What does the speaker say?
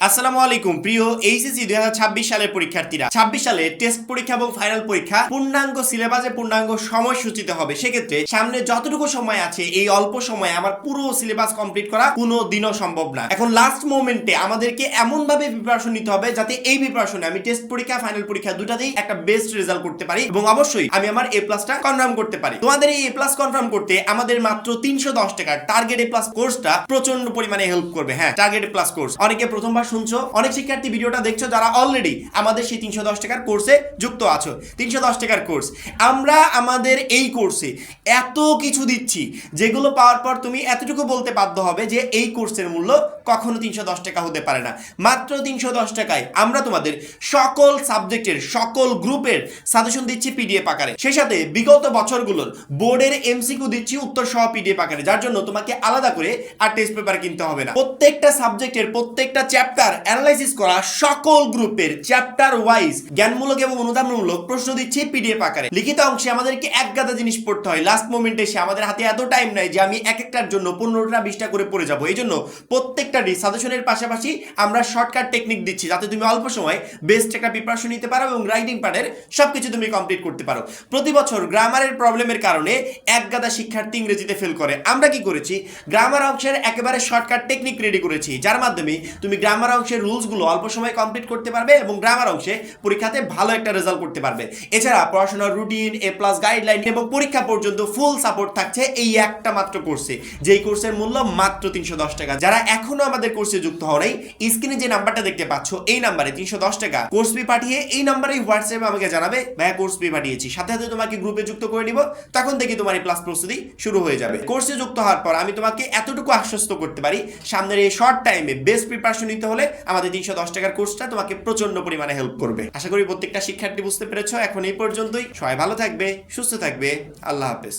আসসালামু আলাইকুম প্রিয় এইচএসসি 2026 সালের পরীক্ষার্থীরা। 26 সালে টেস্ট পরীক্ষা এবং ফাইনাল পরীক্ষা পূর্ণাঙ্গ সিলেবাসে পূর্ণাঙ্গ সময়সূচিতে হবে। সেক্ষেত্রে সামনে যতটুকু সময় আছে এই অল্প সময়ে আমার পুরো সিলেবাস কমপ্লিট করা কোনো দিনও সম্ভব না। এখন লাস্ট মোমেন্টে আমাদেরকে এমন ভাবে প্রিপারেশন নিতে হবে যাতে এই প্রিপারেশনে আমি টেস্ট পরীক্ষা ফাইনাল পরীক্ষা দুটাতেই একটা বেস্ট রেজাল্ট করতে পারি এবং অবশ্যই আমি আমার এ প্লাসটা কনফার্ম করতে পারি। তোমাদের এই এ প্লাস কনফার্ম করতে আমাদের মাত্র 310 টাকার টার্গেট এ প্লাস কোর্সটা প্রচন্ড পরিমাণে হেল্প করবে। হ্যাঁ, টার্গেট এ প্লাস কোর্স অনেকে প্রথমবার শুনছো, অনেক শিক্ষার্থী ভিডিওটা দেখছো যারা অলরেডি আমাদের সেই 310 টাকার কোর্সে যুক্ত আছো। 310 টাকার কোর্স, আমরা আমাদের এই কোর্সে এত কিছু দিচ্ছি যেগুলো পাওয়ার পর তুমি এতটুকু বলতে বাধ্য হবে যে এই কোর্সের মূল্য কখনো 310 টাকা হতে পারে না। মাত্র 310 টাকায় আমরা তোমাদের সকল সাবজেক্টের সকল গ্রুপের সাজেশন দিচ্ছি পিডিএফ আকারে। সেই সাথে বিগত বছরগুলোর বোর্ডের এমসিকিউ দিচ্ছি উত্তর সহ পিডিএফ আকারে, যার জন্য তোমাকে আলাদা করে আর টেস্ট পেপার কিনতে হবে না। প্রত্যেকটা সাবজেক্টের প্রত্যেকটা চ্যাপ্টার অ্যানালাইসিস করা সকল গ্রুপের চ্যাপ্টার ওয়াইজ জ্ঞানমূলক এবং অনুধাবনমূলক প্রশ্ন দিচ্ছি পিডিএফ আকারে। লিখিত অংশে আমাদেরকে এক গাদা জিনিস পড়তে হয়, লাস্ট মোমেন্টে এসে আমাদের হাতে এত টাইম নাই যে আমি এক একটার জন্য 15টা 20টা করে পড়ে যাবো। এই জন্য প্রত্যেকটা সাজেশনের পাশাপাশি আমরা শর্টকাট টেকনিক দিচ্ছি যাতে তুমি অল্প সময় বেস্ট একটা প্রিপারেশন নিতে পারো এবং রাইটিং পার্টের সবকিছু তুমি কমপ্লিট করতে পারো। প্রতি বছর গ্রামারের প্রবলেমের কারণে এক গাদা শিক্ষার্থী ইংরেজিতে ফেল করে। আমরা কি করেছি, গ্রামার অংশের একেবারে শর্টকাট টেকনিক রেডি করেছি, যার মাধ্যমে তুমি গ্রামার অংশের রুলসগুলো অল্প সময় কমপ্লিট করতে পারবে এবং গ্রামার অংশে পরীক্ষাতে ভালো একটা রেজাল্ট করতে পারবে। এছাড়া পড়াশোনার রুটিন, এ প্লাস গাইডলাইন এবং পরীক্ষা পর্যন্ত ফুল সাপোর্ট থাকছে এই একটা মাত্র কোর্সে, যেই কোর্সের মূল্য মাত্র 310 টাকা। যারা এখনো আমাদের কোর্সে যুক্ত হও নাই, স্ক্রিনে যে নাম্বারটা দেখতে পাচ্ছ এই নাম্বারে 310 টাকা কোর্স ফি পাঠিয়ে এই নাম্বারেই হোয়াটসঅ্যাপে আমাকে জানাবে ভাইয়া কোর্স ফি পাঠিয়েছি, সাথে সাথে তোমাকে গ্রুপে যুক্ত করে নিব। তখন থেকে তোমার এই প্লাস প্রস্তুতি শুরু হয়ে যাবে। কোর্সে যুক্ত হওয়ার পর আমি তোমাকে এতটুকু আশ্বস্ত করতে পারি, সামনের এই শর্ট টাইমে বেস্ট প্রিপারেশন নিতে হলে আমাদের 310 টাকার কোর্সটা তোমাকে প্রচন্ড পরিমাণে হেল্প করবে। আশা করি প্রত্যেকটা শিক্ষার্থী বুঝতে পেরেছো। এখন এই পর্যন্তই, সবাই ভালো থাকবে, সুস্থ থাকবে, আল্লাহ হাফেজ।